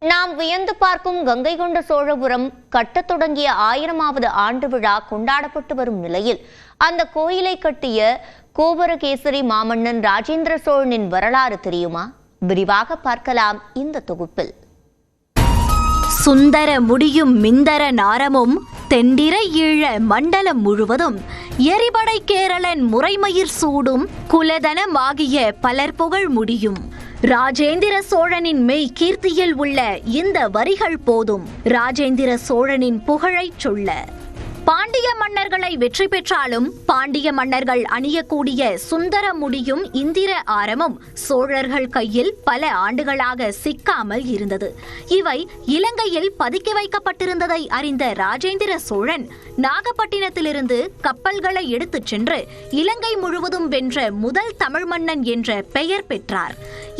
நாம் வியந்து பார்க்கும் கங்கை கொண்ட சோழபுரம் கட்டத் தொடங்கிய 1000வது ஆண்டு விழா கொண்டாடப்பட்டு வரும் நிலையில் அந்த கோயிலை கட்டிய கோபுரகேசரி மாமன்னன் ராஜேந்திர சோழனின் வரலாறு தெரியுமா? விரிவாக பார்க்கலாம் இந்த தொகுப்பில். சுந்தர முடியும் மிந்தர நாரமும் தெண்டிர ஈழ மண்டலம் முழுவதும் எரிபடை கேரளன் முறைமயிர் சூடும் குலதனமாகிய பலர் புகழ் முடியும். ராஜேந்திர சோழனின் மெய் கீர்த்தியில் உள்ள இந்த வரிகள் போதும் ராஜேந்திர சோழனின் புகழைச் சொல்ல. பாண்டிய மன்னர்களை வெற்றி பெற்றாலும் பாண்டிய மன்னர்கள் அணியக்கூடிய சுந்தர முடியும் இந்திர ஆரமும் சோழர்கள் கையில் பல ஆண்டுகளாக சிக்காமல் இருந்தது. இவை இலங்கையில் பதுக்கி வைக்கப்பட்டிருந்ததை அறிந்த ராஜேந்திர சோழன் நாகப்பட்டினத்திலிருந்து கப்பல்களை எடுத்துச் சென்று இலங்கை முழுவதும் வென்ற முதல் தமிழ் மன்னன் என்ற பெயர் பெற்றார்.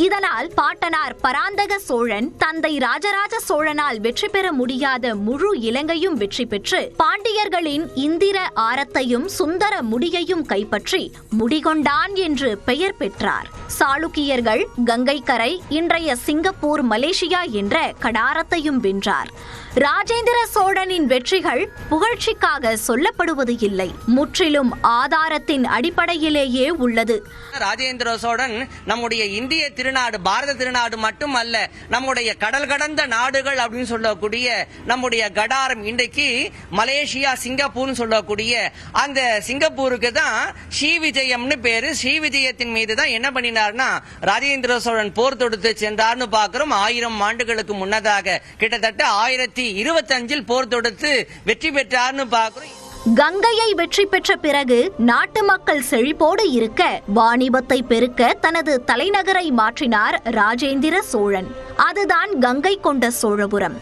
இதனால் பாட்டனார் பராந்தக சோழன் தந்தை ராஜராஜ சோழனால் வெற்றி பெற முடியாத முழு இலங்கையும் வெற்றி பெற்று பாண்டியர்கள் இந்திர ஆரத்தையும் சுந்தர முடியையும் கைப்பற்றி முடிகொண்டான் என்று பெயர் பெற்றார். சாளுக்கியர்கள் கங்கை கரை இன்றைய சிங்கப்பூர் மலேசியா என்ற கடாரத்தையும் வென்றார். ராஜேந்திர சோழனின் வெற்றிகள் புகழ்ச்சிக்காக சொல்லப்படுவது இல்லை, முற்றிலும் ஆதாரத்தின் அடிப்படையிலேயே உள்ளது. ராஜேந்திர சோழன் நம்முடைய இந்திய திருநாடு, பாரத திருநாடு மட்டுமல்ல, நம்முடைய கடல் கடந்த நாடுகள் அப்படின்னு சொல்லக்கூடிய நம்முடைய கடாரம், இன்றைக்கு மலேசியா சிங்கப்பூர்னு சொல்லக்கூடிய அந்த சிங்கப்பூருக்கு தான் ஸ்ரீவிஜயம்னு பேரு. ஸ்ரீவிஜயத்தின் மீது தான் என்ன பண்ணினார்னா ராஜேந்திர சோழன் போர் தொடுத்து சென்றார்னு பார்க்கிறோம். 1000 ஆண்டுகளுக்கு முன்னதாக கிட்டத்தட்ட 1025 போர் தொடுத்து வெற்றி பெற்றார்னு பார்க்கிறோம். கங்கையை வெற்றி பெற்ற பிறகு நாட்டு மக்கள் செழிப்போடு இருக்க வாணிபத்தை பெருக்க தனது தலைநகரை மாற்றினார் ராஜேந்திர சோழன். அதுதான் கங்கை கொண்ட சோழபுரம்.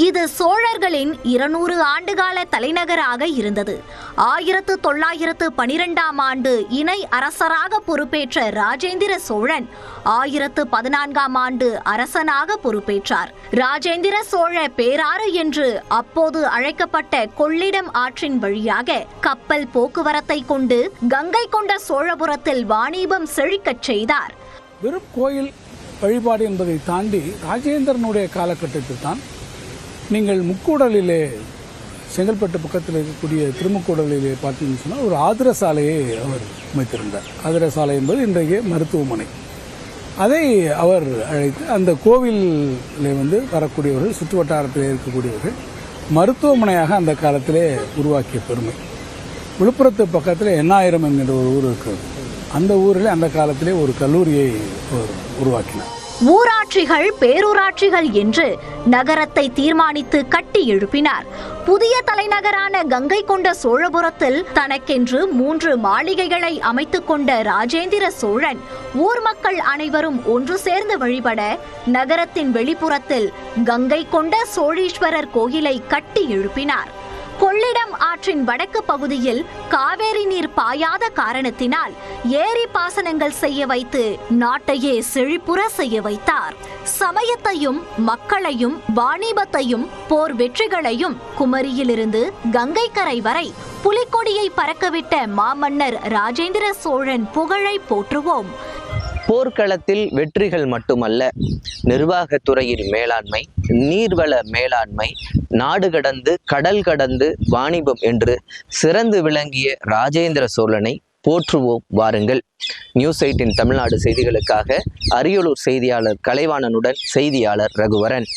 இது சோழர்களின் 200 ஆண்டுகால தலைநகராக இருந்தது. 1912ஆம் ஆண்டு இணை அரசராக பொறுப்பேற்ற ராஜேந்திர சோழன் 1014ஆம் ஆண்டு அரசனாக பொறுப்பேற்றார். ராஜேந்திர சோழ பேராறு என்று அப்போது அழைக்கப்பட்ட கொள்ளிடம் ஆற்றின் வழியாக கப்பல் போக்குவரத்தை கொண்டு கங்கை கொண்ட சோழபுரத்தில் வாணிபம் செழிக்கச் செய்தார். வெறும் கோயில் வழிபாடு என்பதை தாண்டி ராஜேந்திரனுடைய காலகட்டத்தில் தான் நீங்கள் முக்கூடலிலே, செங்கல்பட்டு பக்கத்தில் இருக்கக்கூடிய திருமுக்கூடலிலே பார்த்தீங்கன்னு சொன்னால் ஒரு ஆதிர சாலையை அவர் அமைத்திருந்தார். ஆதிர சாலை என்பது இன்றைய மருத்துவமனை. அதை அவர் அழைத்து அந்த கோவிலில் வரக்கூடியவர்கள், சுற்று வட்டாரத்தில் இருக்கக்கூடியவர்கள் மருத்துவமனையாக அந்த காலத்திலே உருவாக்கிய பெருமை. விழுப்புரத்து பக்கத்தில் எண்ணாயிரம் என்கிற ஒரு ஊர் இருக்கிறது. அந்த ஊரில் அந்த காலத்திலே ஒரு கல்லூரியை உருவாக்கினார். ஊராட்சிகள் பேரூராட்சிகள் என்று நகரத்தை தீர்மானித்து கட்டி எழுப்பினார். புதிய தலைநகரான கங்கை கொண்ட சோழபுரத்தில் தனக்கென்று 3 மாளிகைகளை அமைத்துக் கொண்ட ராஜேந்திர சோழன் ஊர் மக்கள் அனைவரும் ஒன்று சேர்ந்து வழிபட நகரத்தின் வெளிப்புறத்தில் கங்கை கொண்ட சோழீஸ்வரர் கோயிலை கட்டி எழுப்பினார். கொள்ளிடம் ஆற்றின் வடக்கு பகுதியில் காவேரி நீர் பாயாத காரணத்தினால் ஏரி பாசனங்கள் செய்ய வைத்து நாட்டையே செழிப்புற செய்ய வைத்தார். சமயத்தையும் மக்களையும் வாணிபத்தையும் போர் வெற்றிகளையும் குமரியிலிருந்து கங்கை கரை வரை புலிக்கொடியை பறக்கவிட்ட மாமன்னர் ராஜேந்திர சோழன் புகழை போற்றுவோம். போர்க்களத்தில் வெற்றிகள் மட்டுமல்ல, நிர்வாகத்துறையின் மேலாண்மை, நீர்வள மேலாண்மை, நாடு கடந்து கடல் கடந்து வாணிபம் என்று சிறந்து விளங்கிய ராஜேந்திர சோழனை போற்றுவோம் வாருங்கள். நியூஸ் 8 தமிழ்நாடு செய்திகளுக்காக அரியலூர் செய்தியாளர் கலைவாணனுடன் செய்தியாளர் ரகுவரன்.